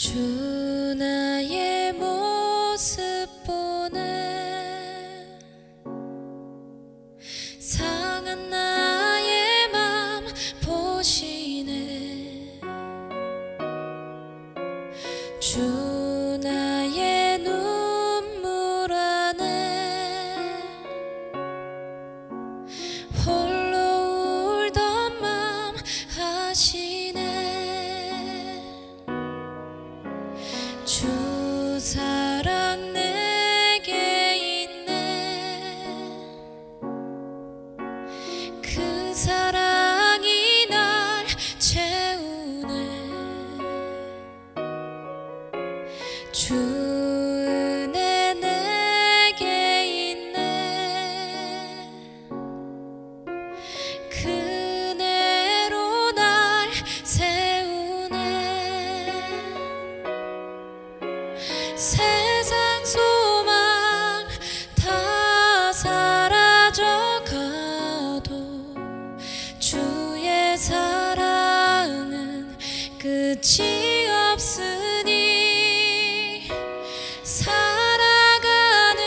주 나의 모습 보네 상한 나의 맘 보시네 주 나의 눈물 안에 홀로 울던 맘 아시네 주 사랑 내게 있네 그 사랑이 날 채우네 주 은혜 내게 있네 그 은혜로 날 세우네 세상 소망 다 사라져가도 주의 사랑은 끝이 없으니 살아가는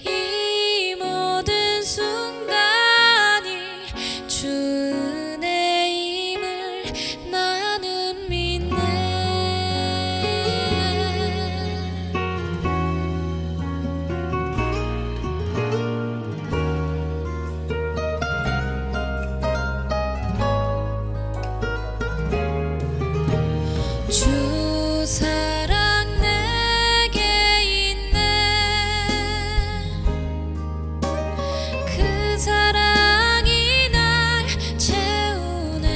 이 모든 순간이 주 은혜임을 나는 믿네 주 사랑 내게 있네 그 사랑이 날 채우네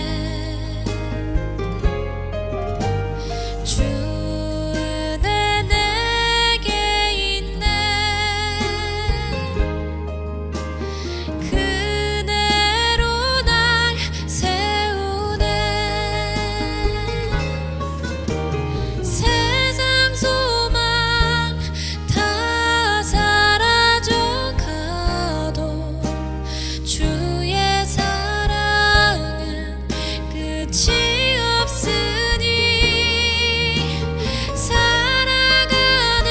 주 은혜 내게 있네 그 은혜로 날 세우네 세상 소망 다 사라져가도 주의 사랑은 끝이 없으니 살아가는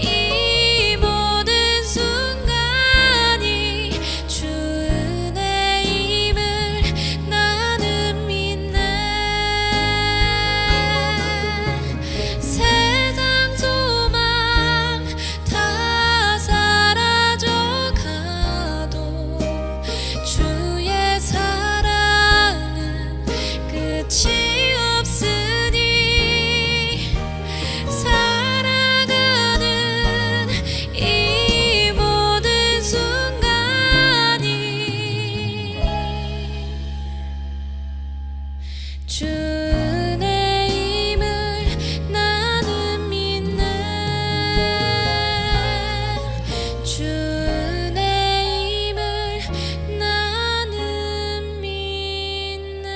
이 모든 순간이 주 은혜임을 나는 믿네 세상 소망 다 사라져가도 주의 사랑은 끝이 없으니 살아가는 이 모든 순간이 주 은혜임을 나는 믿네 주 은혜임을 나는 믿네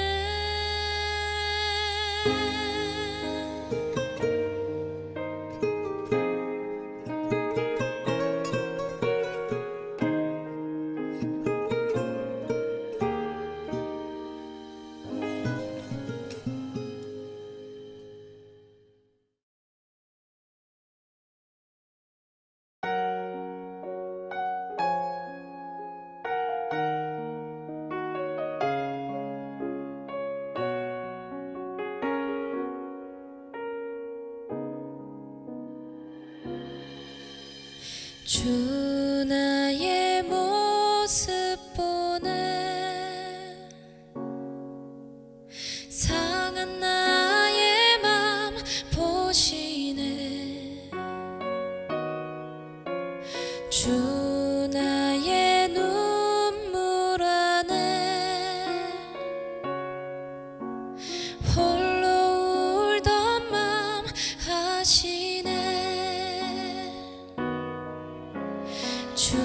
주 나의 모습 보네 상한 나의 맘 보시네 주 나의 눈물 안에 홀로 울던 맘 아시네 주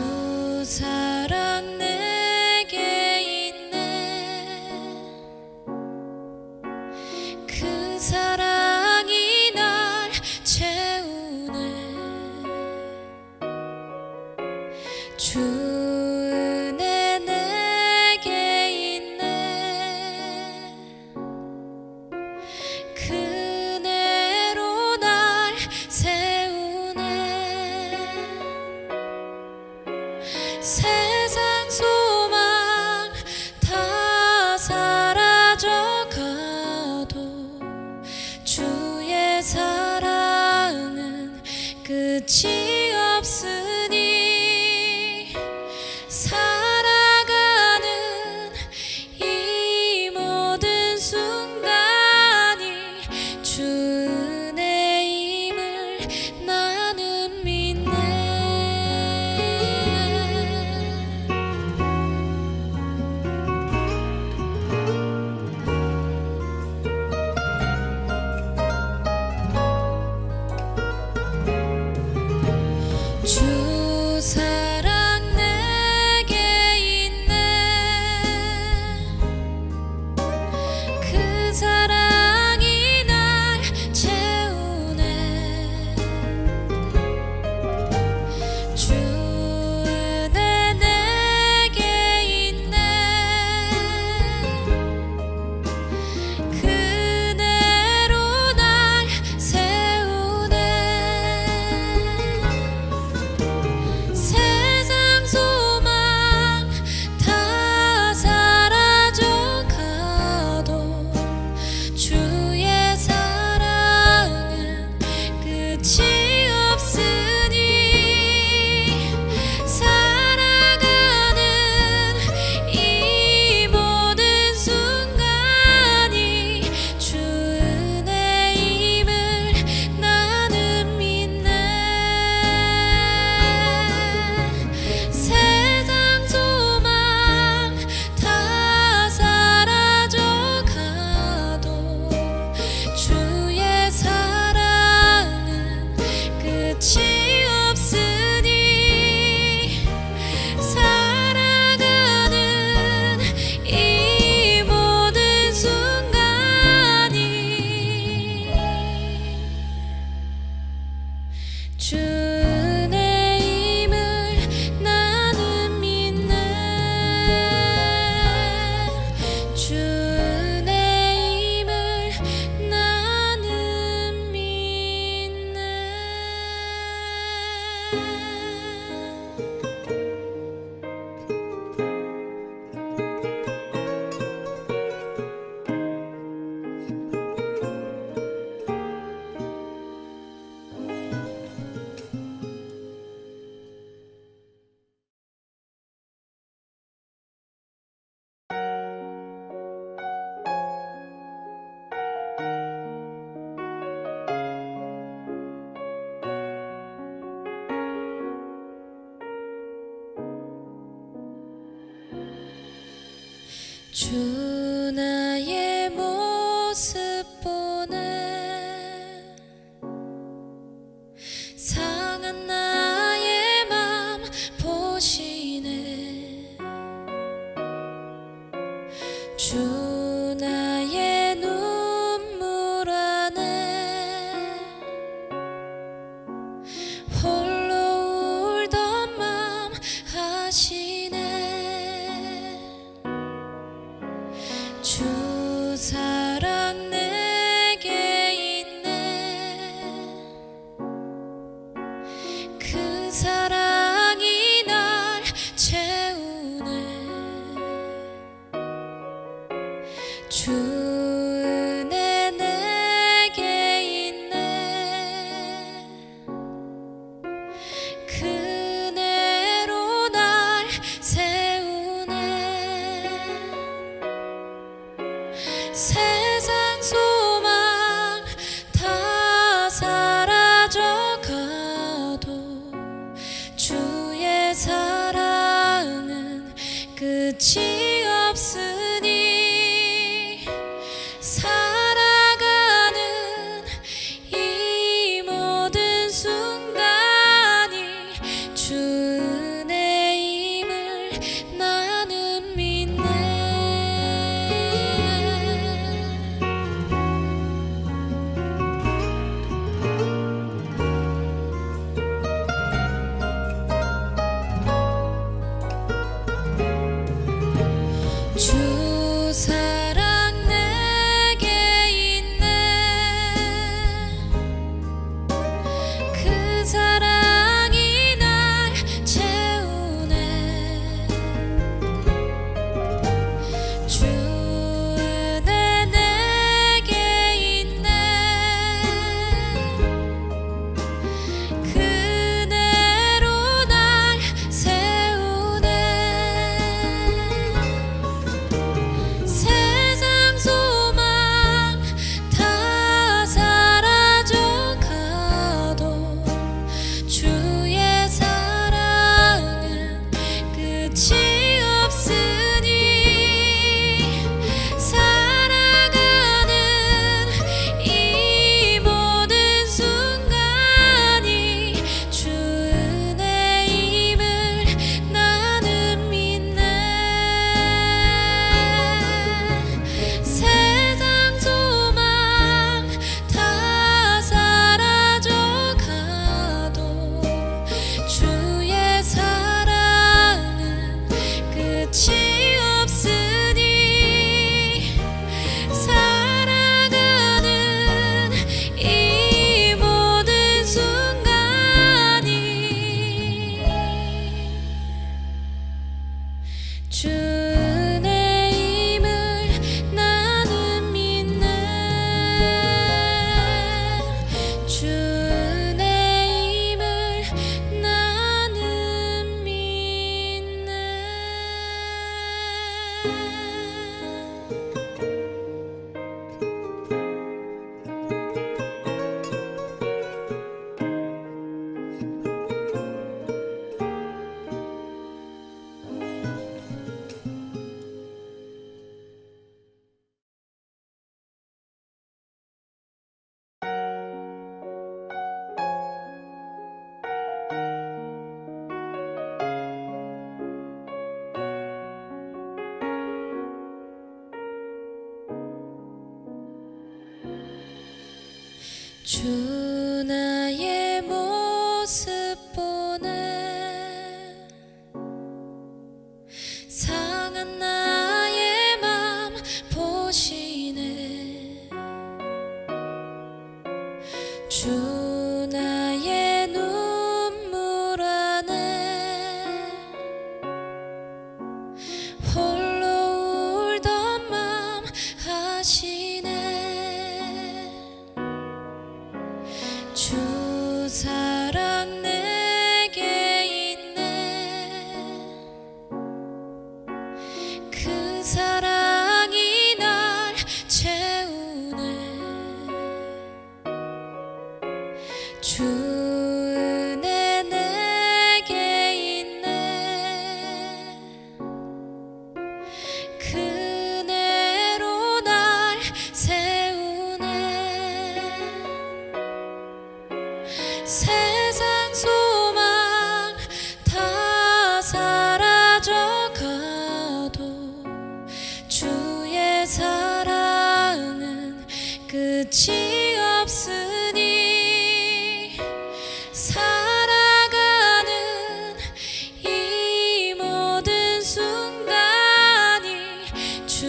사랑 내게 있네 그 사랑이 날 채우네 주 은혜 내게 있네 그 사랑은 끝이 없으니 살아가는 이 모든 순간이 주 은혜임을 나는 믿네. 주 사랑 내게 있네. 그 사랑이 날 채우네. 주 은혜 내게 있네. 그대로 날 세우네. 세상 소망 다 사라져가도 주의 사랑은 끝이 없으니 살아가는 이 모든 순간이 주 은혜임을 나는 믿네. 세상 소망 다 사라져가도 주의 사랑은 끝이 없으니 살아가는 이 모든 순간이 주 은혜임을 나는 믿네. 주 은혜임을 나는 믿네. 주 나의 모습 보네. 상한 나의 맘 보시네. 주 나의 눈물 안에 홀로 울던 맘 아시네. 주 사랑 내게 주 나의 모습 보네 상한 나의 맘 보시네 주 나의 눈물 안에 홀로 울던 맘 아시네 주 사랑 내게 있네 그 사랑이 날 채우네 주 은혜 내게 있네 그 은혜로 날 세우네 세상 소망 다 사라져가도 주의 사랑은 끝이 없으니 살아가는 이 모든 순간이 주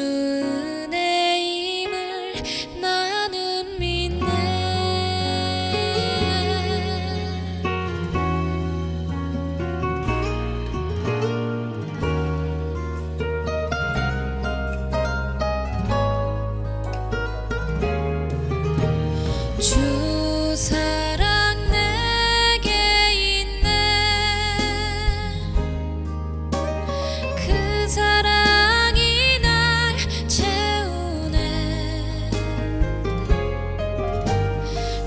은혜임을 나는 믿네 주 사랑 내게 있네 그 사랑이 날 채우네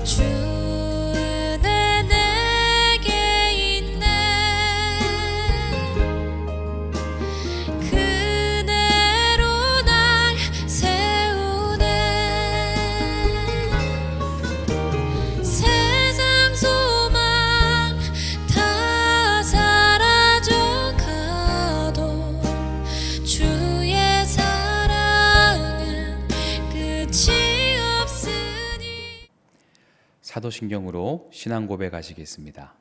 주 은혜 내게 있네 그 은혜로 날 세우네 세상 소망 다 사라져가도 주의 사랑은 끝이 없으니 사도신경으로 신앙 고백하시겠습니다.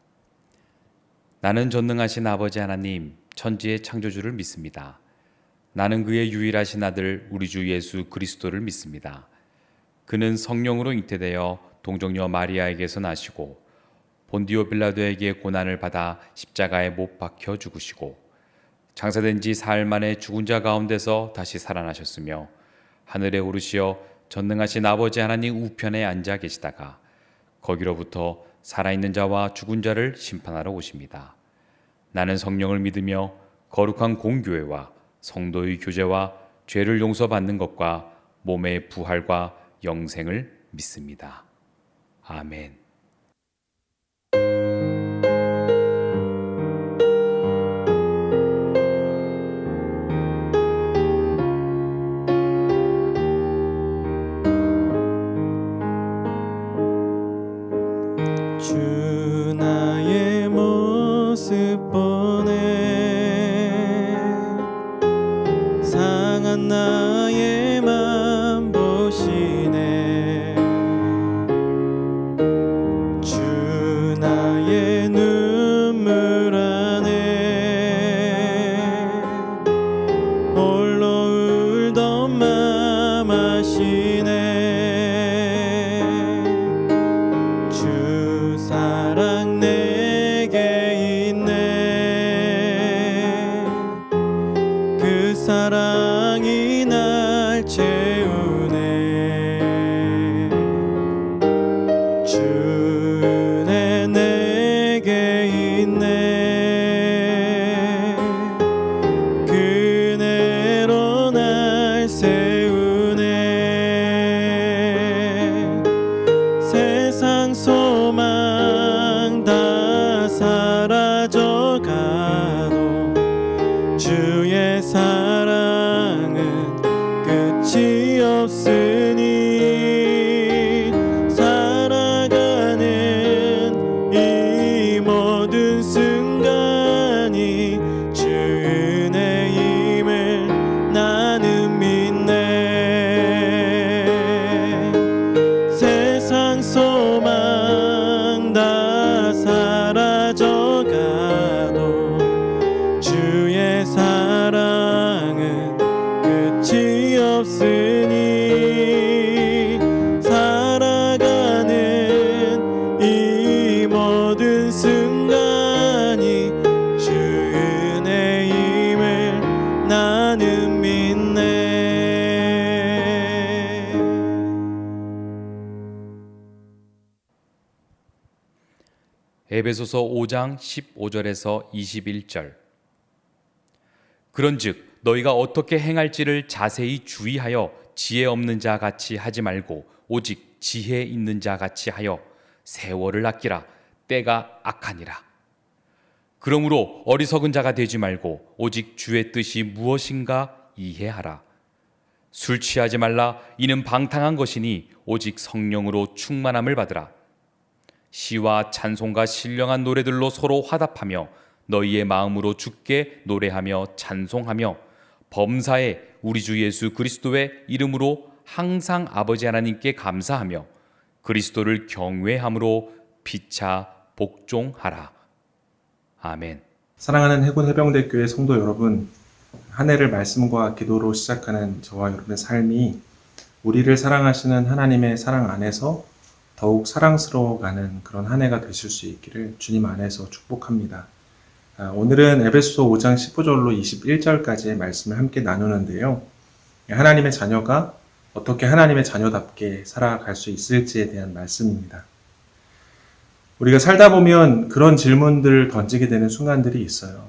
나는 전능하신 아버지 하나님 천지의 창조주를 믿습니다. 나는 그의 유일하신 아들 우리 주 예수 그리스도를 믿습니다. 그는 성령으로 잉태되어 동정녀 마리아에게서 나시고 본디오 빌라도에게 고난을 받아 십자가에 못 박혀 죽으시고 장사된 지 사흘 만에 죽은 자 가운데서 다시 살아나셨으며 하늘에 오르시어 전능하신 아버지 하나님 우편에 앉아 계시다가 거기로부터 살아있는 자와 죽은 자를 심판하러 오십니다. 나는 성령을 믿으며 거룩한 공교회와 성도의 교제와 죄를 용서받는 것과 몸의 부활과 영생을 믿습니다. 아멘. 주 나의 모습 보네 상한 나의 맘 보시네 주 나의 눈물 안에 홀로 울던 맘 아시네 주 사랑 내게 있네 그 사랑이 날 채우네 주 은혜 내게 있네 그 은혜로 날 세우네 세상 소망 다 사라져가도 주의 사랑은 끝이 없으니 살아가는 에베소서 5장 15절에서 21절. 그런즉 너희가 어떻게 행할지를 자세히 주의하여 지혜 없는 자 같이 하지 말고 오직 지혜 있는 자 같이 하여 세월을 아끼라. 때가 악하니라. 그러므로 어리석은 자가 되지 말고 오직 주의 뜻이 무엇인가 이해하라. 술 취하지 말라. 이는 방탕한 것이니 오직 성령으로 충만함을 받으라. 시와 찬송과 신령한 노래들로 서로 화답하며 너희의 마음으로 주께 노래하며 찬송하며 범사에 우리 주 예수 그리스도의 이름으로 항상 아버지 하나님께 감사하며 그리스도를 경외함으로 피차 복종하라. 아멘. 사랑하는 해군 해병대 교회 성도 여러분, 한 해를 말씀과 기도로 시작하는 저와 여러분의 삶이 우리를 사랑하시는 하나님의 사랑 안에서 더욱 사랑스러워가는 그런 한 해가 되실 수 있기를 주님 안에서 축복합니다. 오늘은 에베소서 5장 15절로 21절까지의 말씀을 함께 나누는데요. 하나님의 자녀가 어떻게 하나님의 자녀답게 살아갈 수 있을지에 대한 말씀입니다. 우리가 살다 보면 그런 질문들을 던지게 되는 순간들이 있어요.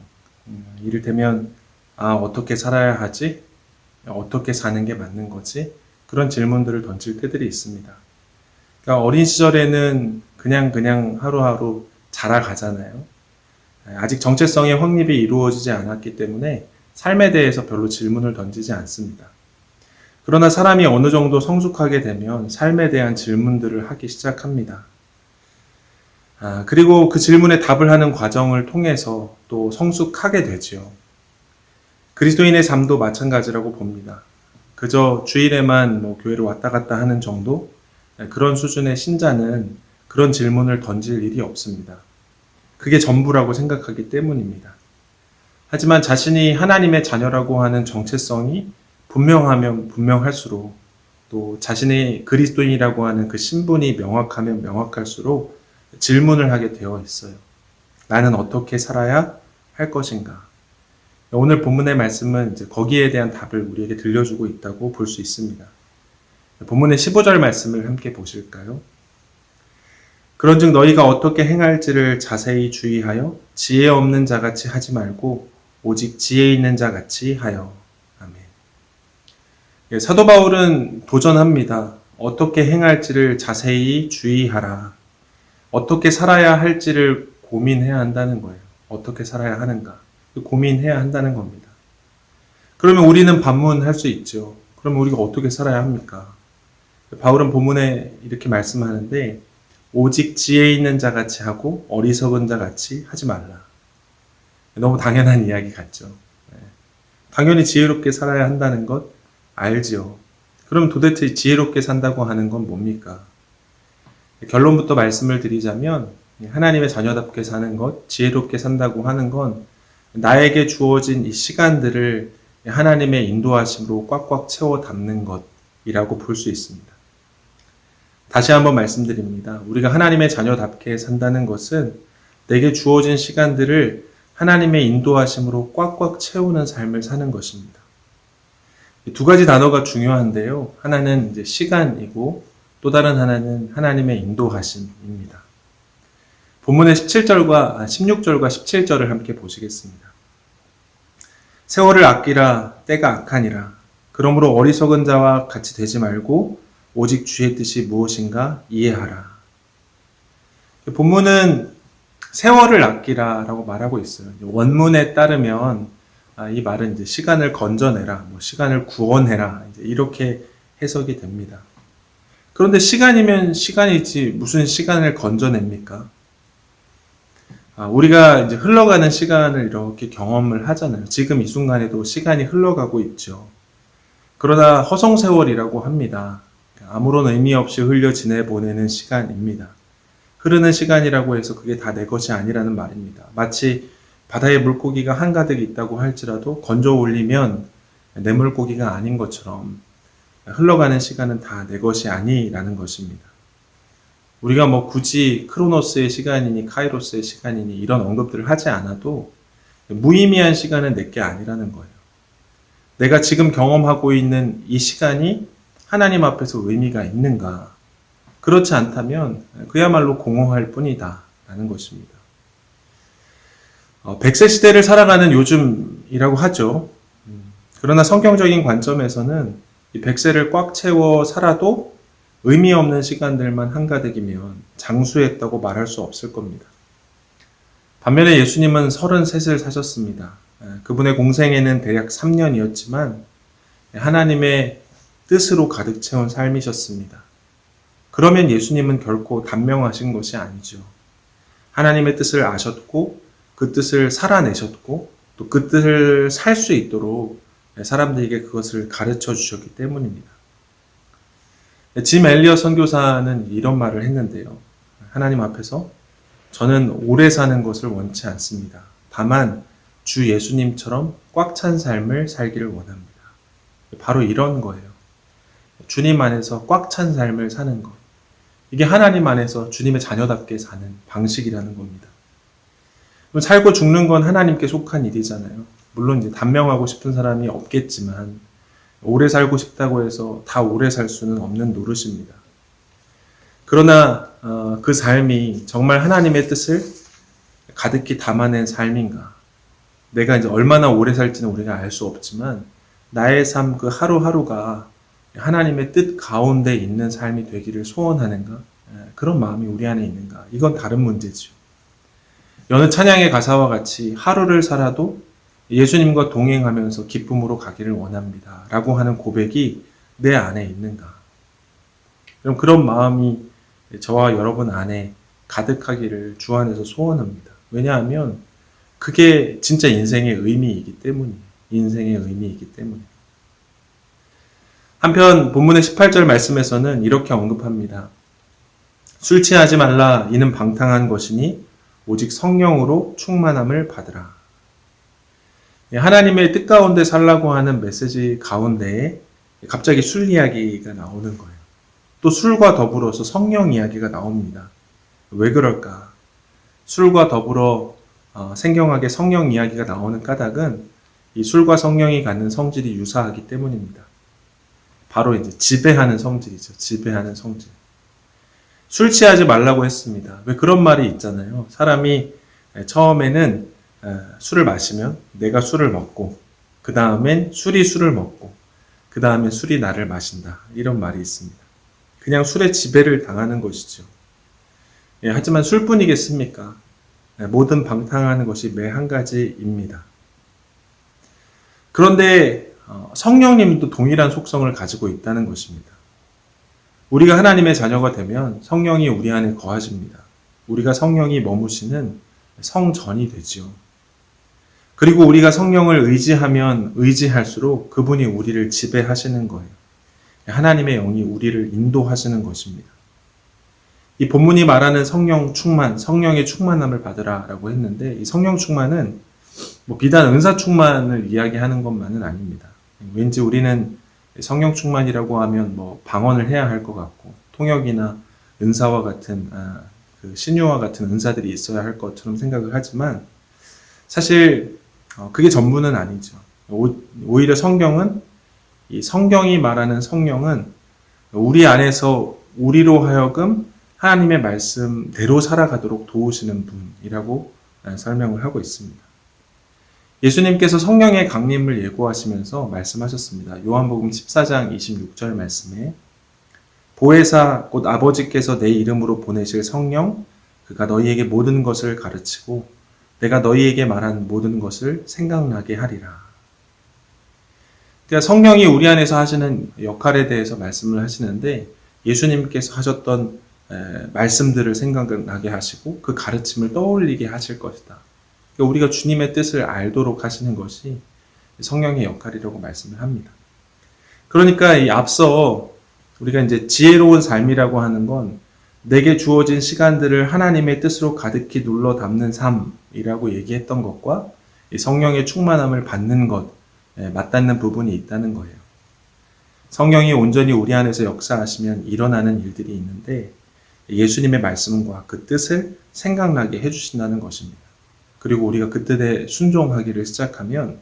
이를테면 어떻게 살아야 하지? 어떻게 사는 게 맞는 거지? 그런 질문들을 던질 때들이 있습니다. 그러니까 어린 시절에는 그냥 하루하루 자라가잖아요. 아직 정체성의 확립이 이루어지지 않았기 때문에 삶에 대해서 별로 질문을 던지지 않습니다. 그러나 사람이 어느 정도 성숙하게 되면 삶에 대한 질문들을 하기 시작합니다. 그리고 그 질문에 답을 하는 과정을 통해서 또 성숙하게 되지요. 그리스도인의 삶도 마찬가지라고 봅니다. 그저 주일에만 교회를 왔다 갔다 하는 정도? 그런 수준의 신자는 그런 질문을 던질 일이 없습니다. 그게 전부라고 생각하기 때문입니다. 하지만 자신이 하나님의 자녀라고 하는 정체성이 분명하면 분명할수록 또 자신의 그리스도인이라고 하는 그 신분이 명확하면 명확할수록 질문을 하게 되어 있어요. 나는 어떻게 살아야 할 것인가? 오늘 본문의 말씀은 이제 거기에 대한 답을 우리에게 들려주고 있다고 볼 수 있습니다. 본문의 15절 말씀을 함께 보실까요? 그런즉 너희가 어떻게 행할지를 자세히 주의하여 지혜 없는 자같이 하지 말고 오직 지혜 있는 자같이 하여. 아멘. 사도 바울은 도전합니다. 어떻게 행할지를 자세히 주의하라. 어떻게 살아야 할지를 고민해야 한다는 거예요. 어떻게 살아야 하는가. 고민해야 한다는 겁니다. 그러면 우리는 반문할 수 있죠. 그러면 우리가 어떻게 살아야 합니까? 바울은 본문에 이렇게 말씀하는데 오직 지혜 있는 자같이 하고 어리석은 자같이 하지 말라. 너무 당연한 이야기 같죠. 당연히 지혜롭게 살아야 한다는 것 알지요. 그럼 도대체 지혜롭게 산다고 하는 건 뭡니까? 결론부터 말씀을 드리자면 하나님의 자녀답게 사는 것, 지혜롭게 산다고 하는 건 나에게 주어진 이 시간들을 하나님의 인도하심으로 꽉꽉 채워 담는 것이라고 볼 수 있습니다. 다시 한번 말씀드립니다. 우리가 하나님의 자녀답게 산다는 것은 내게 주어진 시간들을 하나님의 인도하심으로 꽉꽉 채우는 삶을 사는 것입니다. 두 가지 단어가 중요한데요. 하나는 이제 시간이고 또 다른 하나는 하나님의 인도하심입니다. 본문의 16절과 17절을 함께 보시겠습니다. 세월을 아끼라 때가 악하니라. 그러므로 어리석은 자와 같이 되지 말고 오직 주의 뜻이 무엇인가 이해하라. 본문은 세월을 아끼라라고 말하고 있어요. 원문에 따르면 이 말은 이제 시간을 건져내라, 시간을 구원해라 이렇게 해석이 됩니다. 그런데 시간이면 시간이지 무슨 시간을 건져냅니까? 우리가 이제 흘러가는 시간을 이렇게 경험을 하잖아요. 지금 이 순간에도 시간이 흘러가고 있죠. 그러나 허송세월이라고 합니다. 아무런 의미 없이 흘려 지내보내는 시간입니다. 흐르는 시간이라고 해서 그게 다 내 것이 아니라는 말입니다. 마치 바다에 물고기가 한가득 있다고 할지라도 건져 올리면 내 물고기가 아닌 것처럼 흘러가는 시간은 다 내 것이 아니라는 것입니다. 우리가 굳이 크로노스의 시간이니 카이로스의 시간이니 이런 언급들을 하지 않아도 무의미한 시간은 내 게 아니라는 거예요. 내가 지금 경험하고 있는 이 시간이 하나님 앞에서 의미가 있는가? 그렇지 않다면 그야말로 공허할 뿐이다 라는 것입니다. 100세 시대를 살아가는 요즘이라고 하죠. 그러나 성경적인 관점에서는 이 100세를 꽉 채워 살아도 의미 없는 시간들만 한가득이면 장수했다고 말할 수 없을 겁니다. 반면에 예수님은 33을 사셨습니다. 그분의 공생애는 대략 3년이었지만 하나님의 뜻으로 가득 채운 삶이셨습니다. 그러면 예수님은 결코 단명하신 것이 아니죠. 하나님의 뜻을 아셨고 그 뜻을 살아내셨고 또 그 뜻을 살 수 있도록 사람들에게 그것을 가르쳐 주셨기 때문입니다. 짐 엘리엇 선교사는 이런 말을 했는데요. 하나님 앞에서 저는 오래 사는 것을 원치 않습니다. 다만 주 예수님처럼 꽉 찬 삶을 살기를 원합니다. 바로 이런 거예요. 주님 안에서 꽉 찬 삶을 사는 것. 이게 하나님 안에서 주님의 자녀답게 사는 방식이라는 겁니다. 살고 죽는 건 하나님께 속한 일이잖아요. 물론 이제 단명하고 싶은 사람이 없겠지만 오래 살고 싶다고 해서 다 오래 살 수는 없는 노릇입니다. 그러나 그 삶이 정말 하나님의 뜻을 가득히 담아낸 삶인가? 내가 이제 얼마나 오래 살지는 우리가 알 수 없지만 나의 삶 그 하루하루가 하나님의 뜻 가운데 있는 삶이 되기를 소원하는가? 그런 마음이 우리 안에 있는가? 이건 다른 문제죠. 여느 찬양의 가사와 같이 하루를 살아도 예수님과 동행하면서 기쁨으로 가기를 원합니다. 라고 하는 고백이 내 안에 있는가? 그럼 그런 마음이 저와 여러분 안에 가득하기를 주 안에서 소원합니다. 왜냐하면 그게 진짜 인생의 의미이기 때문이에요. 인생의 의미이기 때문에. 한편 본문의 18절 말씀에서는 이렇게 언급합니다. 술 취하지 말라 이는 방탕한 것이니 오직 성령으로 충만함을 받으라. 하나님의 뜻 가운데 살라고 하는 메시지 가운데에 갑자기 술 이야기가 나오는 거예요. 또 술과 더불어서 성령 이야기가 나옵니다. 왜 그럴까? 술과 더불어 생경하게 성령 이야기가 나오는 까닭은 이 술과 성령이 갖는 성질이 유사하기 때문입니다. 바로 이제 지배하는 성질이죠. 지배하는 성질. 술 취하지 말라고 했습니다. 왜 그런 말이 있잖아요. 사람이 처음에는 술을 마시면 내가 술을 먹고 그 다음엔 술이 술을 먹고 그 다음에 술이 나를 마신다. 이런 말이 있습니다. 그냥 술에 지배를 당하는 것이죠. 하지만 술뿐이겠습니까? 모든 방탕하는 것이 매 한 가지입니다. 그런데 성령님도 동일한 속성을 가지고 있다는 것입니다. 우리가 하나님의 자녀가 되면 성령이 우리 안에 거하십니다. 우리가 성령이 머무시는 성전이 되지요. 그리고 우리가 성령을 의지하면 의지할수록 그분이 우리를 지배하시는 거예요. 하나님의 영이 우리를 인도하시는 것입니다. 이 본문이 말하는 성령 충만, 성령의 충만함을 받으라 라고 했는데 이 성령 충만은 비단 은사 충만을 이야기하는 것만은 아닙니다. 왠지 우리는 성령 충만이라고 하면 방언을 해야 할 것 같고 통역이나 은사와 같은 신유와 같은 은사들이 있어야 할 것처럼 생각을 하지만 사실 그게 전부는 아니죠. 오히려 이 성경이 말하는 성령은 우리 안에서 우리로 하여금 하나님의 말씀대로 살아가도록 도우시는 분이라고 설명을 하고 있습니다. 예수님께서 성령의 강림을 예고하시면서 말씀하셨습니다. 요한복음 14장 26절 말씀에 보혜사 곧 아버지께서 내 이름으로 보내실 성령 그가 너희에게 모든 것을 가르치고 내가 너희에게 말한 모든 것을 생각나게 하리라. 그러니까 성령이 우리 안에서 하시는 역할에 대해서 말씀을 하시는데 예수님께서 하셨던 말씀들을 생각나게 하시고 그 가르침을 떠올리게 하실 것이다. 그러니까 우리가 주님의 뜻을 알도록 하시는 것이 성령의 역할이라고 말씀을 합니다. 그러니까 이 앞서 우리가 이제 지혜로운 삶이라고 하는 건 내게 주어진 시간들을 하나님의 뜻으로 가득히 눌러 담는 삶이라고 얘기했던 것과 이 성령의 충만함을 받는 것 맞닿는 부분이 있다는 거예요. 성령이 온전히 우리 안에서 역사하시면 일어나는 일들이 있는데 예수님의 말씀과 그 뜻을 생각나게 해주신다는 것입니다. 그리고 우리가 그 뜻에 순종하기를 시작하면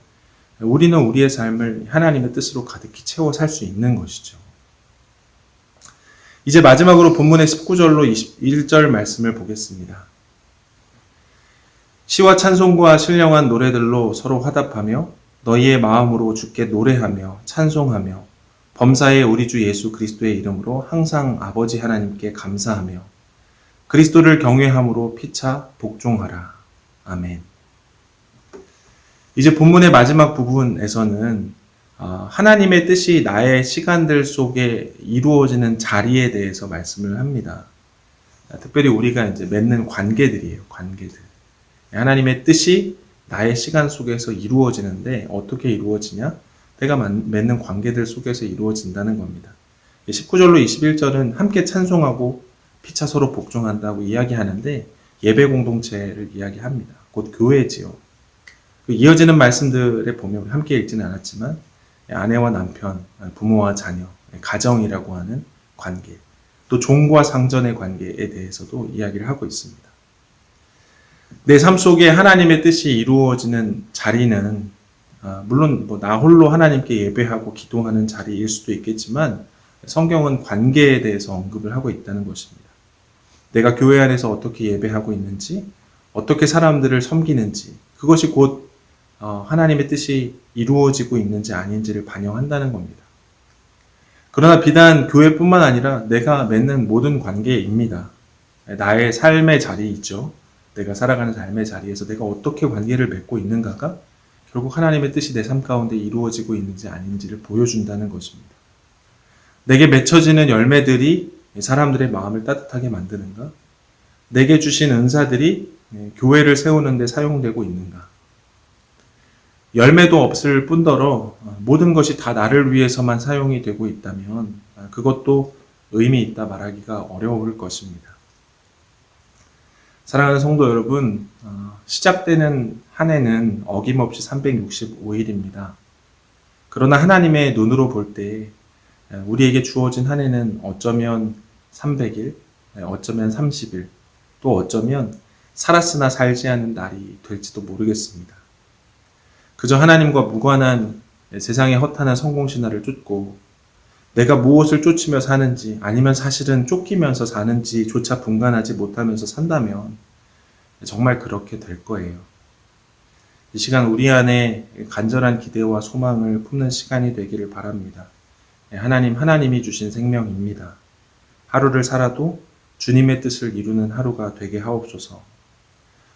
우리는 우리의 삶을 하나님의 뜻으로 가득히 채워 살 수 있는 것이죠. 이제 마지막으로 본문의 19절로 21절 말씀을 보겠습니다. 시와 찬송과 신령한 노래들로 서로 화답하며 너희의 마음으로 주께 노래하며 찬송하며 범사의 우리 주 예수 그리스도의 이름으로 항상 아버지 하나님께 감사하며 그리스도를 경외함으로 피차 복종하라. 아멘. 이제 본문의 마지막 부분에서는 하나님의 뜻이 나의 시간들 속에 이루어지는 자리에 대해서 말씀을 합니다. 특별히 우리가 이제 맺는 관계들이에요. 관계들. 하나님의 뜻이 나의 시간 속에서 이루어지는데 어떻게 이루어지냐? 내가 맺는 관계들 속에서 이루어진다는 겁니다. 19절로 21절은 함께 찬송하고 피차 서로 복종한다고 이야기하는데 예배 공동체를 이야기합니다. 곧 교회지요. 이어지는 말씀들에 보면 함께 읽지는 않았지만 아내와 남편, 부모와 자녀, 가정이라고 하는 관계, 또 종과 상전의 관계에 대해서도 이야기를 하고 있습니다. 내 삶 속에 하나님의 뜻이 이루어지는 자리는 물론 나 홀로 하나님께 예배하고 기도하는 자리일 수도 있겠지만 성경은 관계에 대해서 언급을 하고 있다는 것입니다. 내가 교회 안에서 어떻게 예배하고 있는지, 어떻게 사람들을 섬기는지, 그것이 곧 하나님의 뜻이 이루어지고 있는지 아닌지를 반영한다는 겁니다. 그러나 비단 교회뿐만 아니라 내가 맺는 모든 관계입니다. 나의 삶의 자리 있죠. 내가 살아가는 삶의 자리에서 내가 어떻게 관계를 맺고 있는가가 결국 하나님의 뜻이 내 삶 가운데 이루어지고 있는지 아닌지를 보여준다는 것입니다. 내게 맺혀지는 열매들이 사람들의 마음을 따뜻하게 만드는가? 내게 주신 은사들이 교회를 세우는 데 사용되고 있는가? 열매도 없을 뿐더러 모든 것이 다 나를 위해서만 사용이 되고 있다면 그것도 의미 있다 말하기가 어려울 것입니다. 사랑하는 성도 여러분, 시작되는 한 해는 어김없이 365일입니다. 그러나 하나님의 눈으로 볼 때 우리에게 주어진 한 해는 어쩌면 300일, 어쩌면 30일, 또 어쩌면 살았으나 살지 않은 날이 될지도 모르겠습니다. 그저 하나님과 무관한 세상의 허탄한 성공신화를 쫓고 내가 무엇을 쫓으며 사는지 아니면 사실은 쫓기면서 사는지조차 분간하지 못하면서 산다면 정말 그렇게 될 거예요. 이 시간 우리 안에 간절한 기대와 소망을 품는 시간이 되기를 바랍니다. 하나님이 주신 생명입니다. 하루를 살아도 주님의 뜻을 이루는 하루가 되게 하옵소서.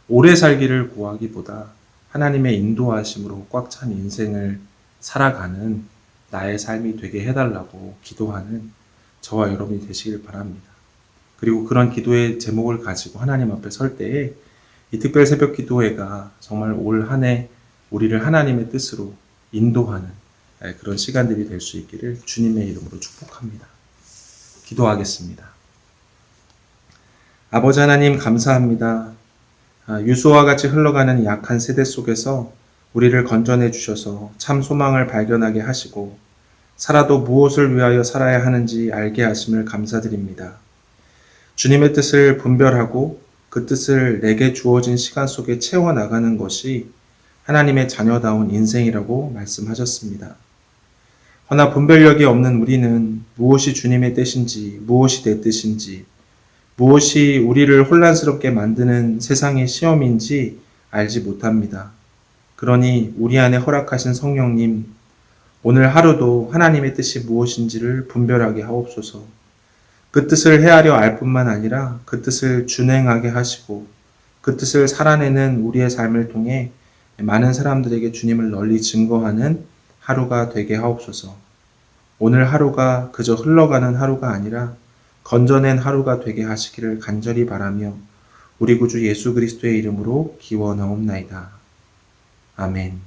오래 살기를 구하기보다 하나님의 인도하심으로 꽉 찬 인생을 살아가는 나의 삶이 되게 해달라고 기도하는 저와 여러분이 되시길 바랍니다. 그리고 그런 기도의 제목을 가지고 하나님 앞에 설 때에 이 특별 새벽 기도회가 정말 올 한 해 우리를 하나님의 뜻으로 인도하는 그런 시간들이 될 수 있기를 주님의 이름으로 축복합니다. 기도하겠습니다. 아버지 하나님 감사합니다. 유수와 같이 흘러가는 약한 세대 속에서 우리를 건져내 주셔서 참 소망을 발견하게 하시고 살아도 무엇을 위하여 살아야 하는지 알게 하심을 감사드립니다. 주님의 뜻을 분별하고 그 뜻을 내게 주어진 시간 속에 채워나가는 것이 하나님의 자녀다운 인생이라고 말씀하셨습니다. 허나 분별력이 없는 우리는 무엇이 주님의 뜻인지, 무엇이 내 뜻인지, 무엇이 우리를 혼란스럽게 만드는 세상의 시험인지 알지 못합니다. 그러니 우리 안에 허락하신 성령님, 오늘 하루도 하나님의 뜻이 무엇인지를 분별하게 하옵소서. 그 뜻을 헤아려 알 뿐만 아니라 그 뜻을 준행하게 하시고 그 뜻을 살아내는 우리의 삶을 통해 많은 사람들에게 주님을 널리 증거하는 하루가 되게 하옵소서. 오늘 하루가 그저 흘러가는 하루가 아니라 건져낸 하루가 되게 하시기를 간절히 바라며 우리 구주 예수 그리스도의 이름으로 기원하옵나이다. 아멘.